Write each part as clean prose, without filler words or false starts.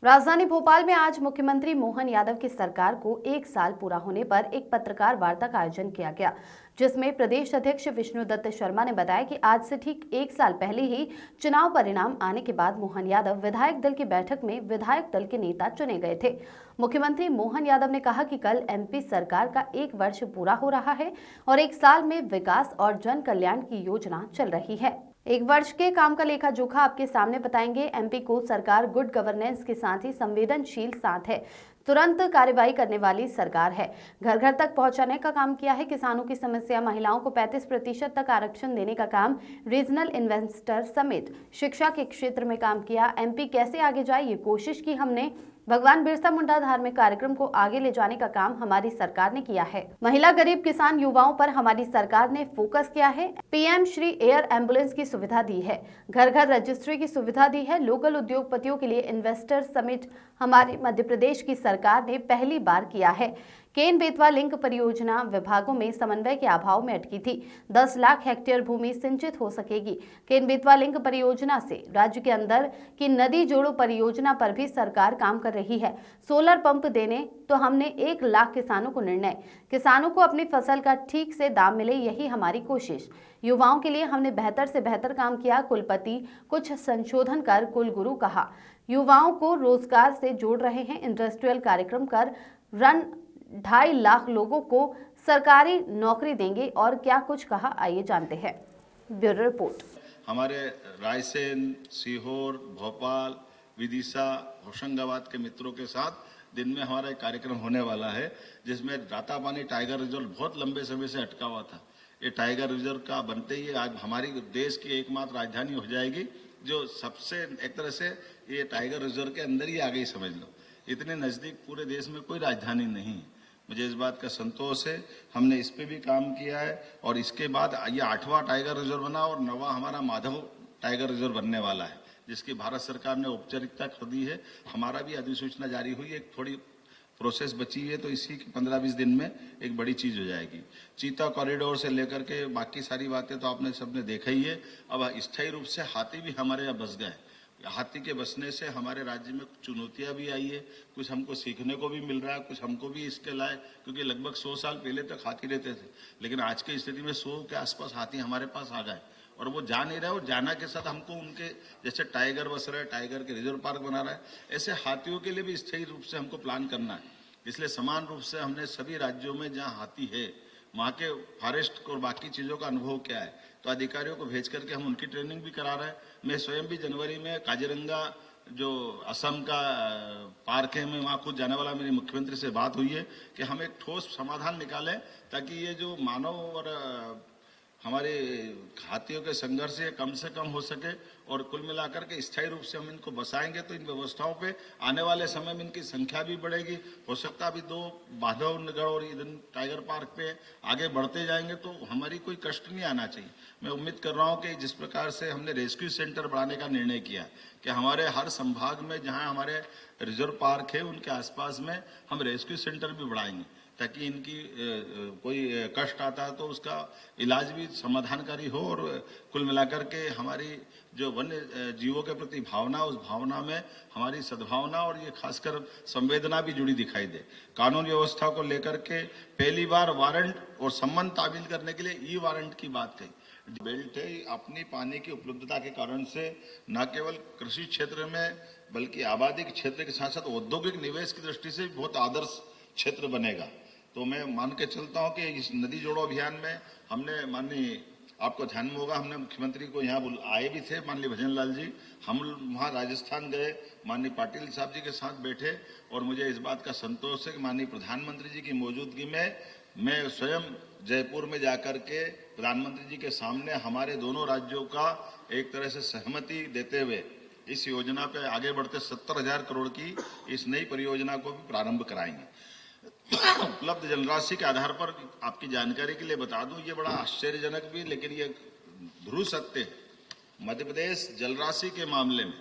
राजधानी भोपाल में आज मुख्यमंत्री मोहन यादव की सरकार को 1 साल पूरा होने पर एक पत्रकार वार्ता का आयोजन किया गया, जिसमें प्रदेश अध्यक्ष विष्णुदत्त शर्मा ने बताया कि आज से ठीक 1 साल पहले ही चुनाव परिणाम आने के बाद मोहन यादव विधायक दल की बैठक में विधायक दल के नेता चुने गए थे। मुख्यमंत्री मोहन यादव ने कहा कि कल एमपी सरकार का 1 वर्ष पूरा हो रहा है और 1 साल में विकास और जन कल्याण की योजना चल रही है। 1 वर्ष के काम का लेखा जोखा आपके सामने बताएंगे। एमपी को सरकार गुड गवर्नेंस के साथ ही संवेदनशील साथ है, तुरंत कार्रवाई करने वाली सरकार है। घर घर तक पहुंचाने का काम किया है। किसानों की समस्या, महिलाओं को 35% तक आरक्षण देने का काम, रीजनल इन्वेस्टर समेत शिक्षा के क्षेत्र में काम किया। एमपी कैसे आगे जाए ये कोशिश की हमने। भगवान बिरसा मुंडा धार्मिक कार्यक्रम को आगे ले जाने का काम हमारी सरकार ने किया है। महिला, गरीब, किसान, युवाओं पर हमारी सरकार ने फोकस किया है। पीएम श्री एयर एम्बुलेंस की सुविधा दी है, घर घर रजिस्ट्री की सुविधा दी है। लोकल उद्योगपतियों के लिए इन्वेस्टर समिट हमारे मध्य प्रदेश की सरकार ने पहली बार किया है। केन बेतवा लिंक परियोजना विभागों में समन्वय के अभाव में अटकी थी। 10 लाख हेक्टेयर भूमि सिंचित हो सकेगी। केन बेतवा लिंक परियोजना से राज्य के अंदर की नदी जोड़ो परियोजना पर भी सरकार काम कर रही है। सोलर पंप देने तो हमने 1 लाख किसानों को निर्णय, किसानों को अपनी फसल का ठीक से दाम मिले, यही हमारी कोशिश। युवाओं के लिए हमने बेहतर से बेहतर काम किया। कुलपति कुछ संशोधन कर कुलगुरु कहा। युवाओं को रोजगार से जोड़ रहे हैं। इंडस्ट्रियल कार्यक्रम कर रन 2.5 लाख लोगों को सरकारी नौकरी देंगे। और क्या कुछ कहा, आइए जानते हैं। Bureau report. हमारे रायसेन, सीहोर, भोपाल, विदिशा, होशंगाबाद के मित्रों के साथ दिन में हमारा एक कार्यक्रम होने वाला है, जिसमें रातापानी टाइगर रिजर्व बहुत लंबे समय से अटका हुआ था। ये टाइगर रिजर्व का बनते ही आज हमारी देश की एकमात्र राजधानी हो जाएगी, जो सबसे एक तरह से ये टाइगर रिजर्व के अंदर ही आ गई, समझ लो। इतने नजदीक पूरे देश में कोई राजधानी नहीं है। मुझे इस बात का संतोष है। हमने इस पे भी काम किया है और इसके बाद ये 8वां टाइगर रिजर्व बना और 9वां हमारा माधव टाइगर रिजर्व बनने वाला है, जिसकी भारत सरकार ने औपचारिकता कर दी है। हमारा भी अधिसूचना जारी हुई है, एक थोड़ी प्रोसेस बची है, तो इसी 15-20 दिन में एक बड़ी चीज हो जाएगी। चीता कॉरिडोर से लेकर के बाकी सारी बातें तो आपने सबने देखा ही है। अब स्थायी रूप से हाथी भी हमारे यहाँ बस गए। हाथी के बसने से हमारे राज्य में कुछ चुनौतियां भी आई है, कुछ हमको सीखने को भी मिल रहा है, कुछ हमको भी इसके लाए, क्योंकि लगभग 100 साल पहले तक हाथी रहते थे, लेकिन आज की स्थिति में 100 के आसपास हाथी हमारे पास आ गए और वो जा नहीं रहे। और जाना के साथ हमको उनके जैसे टाइगर बस रहे, टाइगर के रिजर्व पार्क बना रहा है, ऐसे हाथियों के लिए भी स्थायी रूप से हमको प्लान करना है। इसलिए समान रूप से हमने सभी राज्यों में जहाँ हाथी है वहाँ के फॉरेस्ट और बाकी चीजों का अनुभव क्या है, तो अधिकारियों को भेज करके हम उनकी ट्रेनिंग भी करा रहे हैं। मैं स्वयं भी जनवरी में काजीरंगा जो असम का पार्क है, मैं वहाँ खुद जाने वाला। मेरी मुख्यमंत्री से बात हुई है कि हम एक ठोस समाधान निकालें, ताकि ये जो मानव और हमारे हाथियों के संघर्ष ये कम से कम हो सके और कुल मिलाकर के स्थायी रूप से हम इनको बसाएंगे तो इन व्यवस्थाओं पे आने वाले समय में इनकी संख्या भी बढ़ेगी। हो सकता अभी 2 माधवनगढ़ और इधर टाइगर पार्क पे आगे बढ़ते जाएंगे तो हमारी कोई कष्ट नहीं आना चाहिए। मैं उम्मीद कर रहा हूँ कि जिस प्रकार से हमने रेस्क्यू सेंटर बढ़ाने का निर्णय किया कि हमारे हर संभाग में जहाँ हमारे रिजर्व पार्क है उनके आसपास में हम रेस्क्यू सेंटर भी बढ़ाएंगे, ताकि इनकी कोई कष्ट आता है तो उसका इलाज भी समाधानकारी हो। और कुल मिलाकर के हमारी जो वन्य जीवों के प्रति भावना, उस भावना में हमारी सद्भावना और ये खासकर संवेदना भी जुड़ी दिखाई दे। कानून व्यवस्था को लेकर के पहली बार वारंट और सम्मन तामील करने के लिए ई वारंट की बात कही। बेल्ट है अपनी पानी की उपलब्धता के कारण से न केवल कृषि क्षेत्र में बल्कि आबादी के क्षेत्र के साथ साथ औद्योगिक निवेश की दृष्टि से बहुत आदर्श क्षेत्र बनेगा। तो मैं मान के चलता हूं कि इस नदी जोड़ो अभियान में हमने, माननीय आपको ध्यान में होगा, हमने मुख्यमंत्री को यहाँ आए भी थे, माननीय भजन लाल जी। हम वहाँ राजस्थान गए, माननीय पाटिल साहब जी के साथ बैठे और मुझे इस बात का संतोष है कि माननीय प्रधानमंत्री जी की मौजूदगी में मैं स्वयं जयपुर में जाकर के प्रधानमंत्री जी के सामने हमारे दोनों राज्यों का एक तरह से सहमति देते हुए इस योजना पे आगे बढ़ते 70,000 करोड़ की इस नई परियोजना को भी प्रारंभ कराएंगे। उपलब्ध जलराशि के आधार पर आपकी जानकारी के लिए बता दूं, ये बड़ा आश्चर्यजनक भी लेकिन ये ध्रुव सत्य है। मध्य प्रदेश जलराशि के मामले में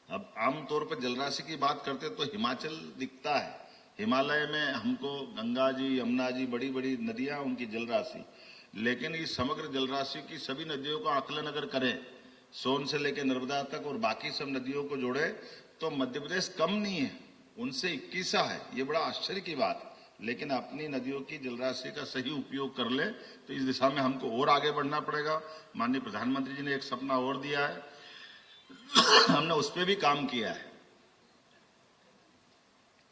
अब आमतौर पर जलराशि की बात करते तो हिमाचल दिखता है। हिमालय में हमको गंगा जी, यमुना जी, बड़ी बड़ी नदियां, उनकी जलराशि, लेकिन इस समग्र जलराशि की सभी नदियों का आकलन अगर करें, सोन से लेकर नर्मदा तक और बाकी सब नदियों को जोड़े तो मध्य प्रदेश कम नहीं है, उनसे 21 है। ये बड़ा आश्चर्य की बात है। लेकिन अपनी नदियों की जलराशि का सही उपयोग कर ले तो इस दिशा में हमको और आगे बढ़ना पड़ेगा। माननीय प्रधानमंत्री जी ने एक सपना और दिया है, हमने उस पर भी काम किया है।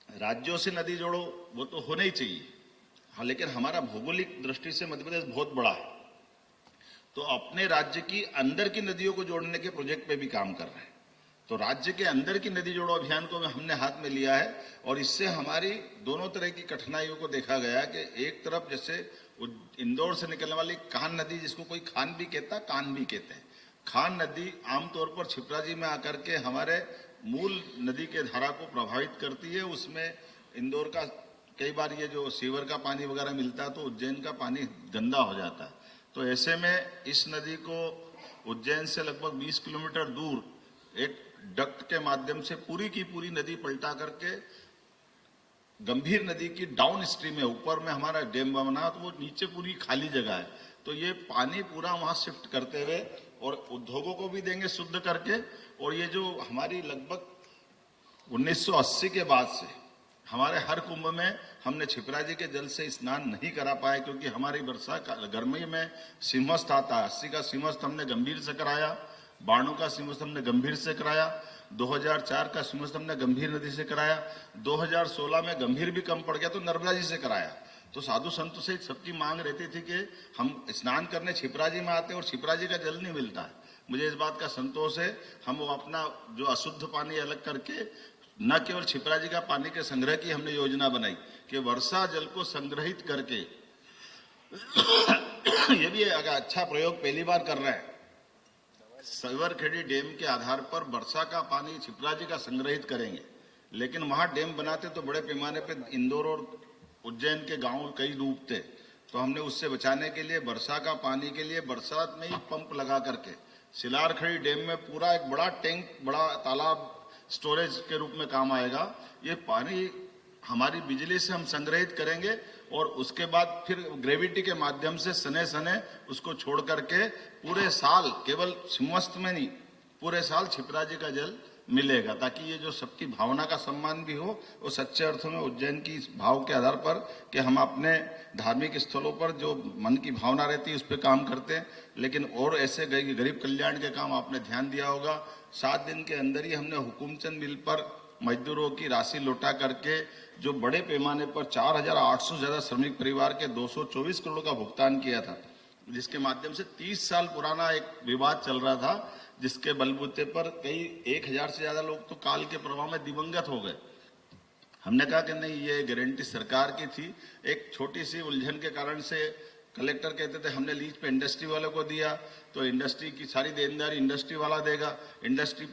राज्यों से नदी जोड़ो, वो तो होना ही चाहिए, हाँ, लेकिन हमारा भौगोलिक दृष्टि से मध्य प्रदेश बहुत बड़ा है, तो अपने राज्य की अंदर की नदियों को जोड़ने के प्रोजेक्ट पे भी काम कर रहे हैं। तो राज्य के अंदर की नदी जोड़ो अभियान को हमने हाथ में लिया है और इससे हमारी दोनों तरह की कठिनाइयों को देखा गया कि एक तरफ जैसे इंदौर से निकलने वाली कान नदी, जिसको कोई खान भी कहता, कान भी कहते हैं, खान नदी आमतौर पर छिप्राजी में आकर के हमारे मूल नदी के धारा को प्रभावित करती है। उसमें इंदौर का कई बार ये जो सीवर का पानी वगैरह मिलता है तो उज्जैन का पानी गंदा हो जाता है। तो ऐसे में इस नदी को उज्जैन से लगभग 20 किलोमीटर दूर एक डक्ट के माध्यम से पूरी की पूरी नदी पलटा करके गंभीर नदी की डाउन स्ट्रीम है, ऊपर में हमारा डैम बना तो वो नीचे पूरी खाली जगह है, तो ये पानी पूरा वहां शिफ्ट करते हुए और उद्योगों को भी देंगे शुद्ध करके। और ये जो हमारी लगभग 1980 के बाद से हमारे हर कुंभ में हमने छिपराजी के जल से स्नान नहीं करा पाए, क्योंकि हमारी वर्षा गर्मी में सिंहस्थ आता है। 80 का सिंहस्थ हमने गंभीर से कराया, 92 का सिंहस्थ हमने गंभीर से कराया, 2004 का सिंहस्थ हमने गंभीर नदी से कराया, 2016 में गंभीर भी कम पड़ गया तो नर्मदा जी से कराया। तो साधु संतों से सबकी मांग रहती थी कि हम स्नान करने छिपराजी में आते और छिपराजी का जल नहीं मिलता है। मुझे इस बात का संतोष है, हम वो अपना जो अशुद्ध पानी अलग करके न केवल छिपराजी का पानी के संग्रह की हमने योजना बनाई कि वर्षा जल को संग्रहित करके ये भी अगर अच्छा प्रयोग पहली बार कर रहे हैं, सवरखेड़ी डैम के आधार पर वर्षा का पानी छिपराजी का संग्रहित करेंगे। लेकिन वहां डैम बनाते तो बड़े पैमाने पे इंदौर और उज्जैन के गांव कई डूबते, तो हमने उससे बचाने के लिए वर्षा का पानी के लिए बरसात में ही पंप लगा करके सिलारखेड़ी डैम में पूरा एक बड़ा टैंक, बड़ा तालाब स्टोरेज के रूप में काम आएगा। ये पानी हमारी बिजली से हम संग्रहित करेंगे और उसके बाद फिर ग्रेविटी के माध्यम से सने सने उसको छोड़ करके पूरे साल, केवल सिंहस्थ में नहीं, पूरे साल छिपराजी का जल मिलेगा, ताकि ये जो सबकी भावना का सम्मान भी हो और सच्चे अर्थों में उज्जैन की भाव के आधार पर कि हम अपने धार्मिक स्थलों पर जो मन की भावना रहती है उस पर काम करते हैं। लेकिन और ऐसे गरीब कल्याण के काम आपने ध्यान दिया होगा, 7 दिन के अंदर ही हमने हुकुमचंद मिल पर मजदूरों की राशि लौटा करके जो बड़े पैमाने पर 4800 से ज्यादा श्रमिक परिवार के 224 करोड़ का भुगतान किया था, जिसके माध्यम से 30 साल पुराना एक विवाद चल रहा था, जिसके बलबूते पर कई 1000 से ज्यादा लोग तो काल के प्रभाव में दिवंगत हो गए। हमने कहा कि नहीं, ये गारंटी सरकार की थी। एक छोटी सी उलझन के कारण से कलेक्टर कहते थे हमने लीज पे इंडस्ट्री वाले को दिया, तो इंडस्ट्री की सारी देनदारी इंडस्ट्री वाला देगा। इंडस्ट्री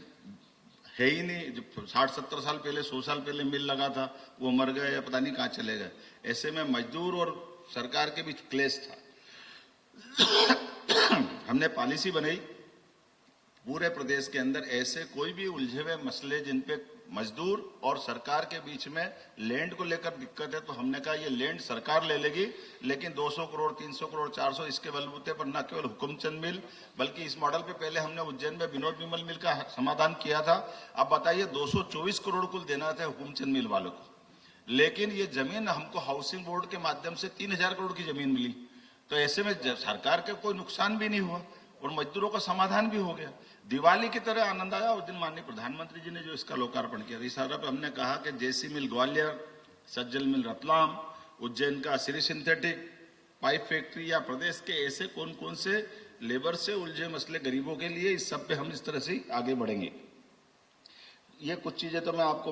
है ही नहीं, जो 60-70 साल पहले, 100 साल पहले मिल लगा था वो मर गए या पता नहीं कहाँ चले गए। ऐसे में मजदूर और सरकार के बीच क्लेश था। हमने पॉलिसी बनाई पूरे प्रदेश के अंदर ऐसे कोई भी उलझे हुए मसले जिन पे मजदूर और सरकार के बीच में लैंड को लेकर दिक्कत है, तो हमने कहा ये लैंड सरकार ले लेगी, लेकिन 200 करोड़ 300 करोड़ 400 इसके बलबूते पर न केवल हुकुमचंद मिल, बल्कि इस मॉडल पे पहले हमने उज्जैन में विनोद विमल मिल का समाधान किया था। अब बताइए 224 करोड़ कुल देना था हुकुमचंद मिल वालों को, लेकिन ये जमीन हमको हाउसिंग बोर्ड के माध्यम से 3000 करोड़ की जमीन मिली। तो ऐसे में सरकार का कोई नुकसान भी नहीं हुआ और मजदूरों का समाधान भी हो गया। दिवाली की तरह आनंद आया उस दिन माननीय प्रधानमंत्री जी ने जो इसका लोकार्पण किया। इस अवसर पर हमने कहा कि जेसी मिल ग्वालियर, सज्जल मिल रतलाम, उज्जैन का श्री सिंथेटिक पाइप फैक्ट्री या प्रदेश के ऐसे कौन कौन से लेबर से उलझे मसले गरीबों के लिए, इस सब पे हम इस तरह से आगे बढ़ेंगे। ये कुछ चीजें तो मैं आपको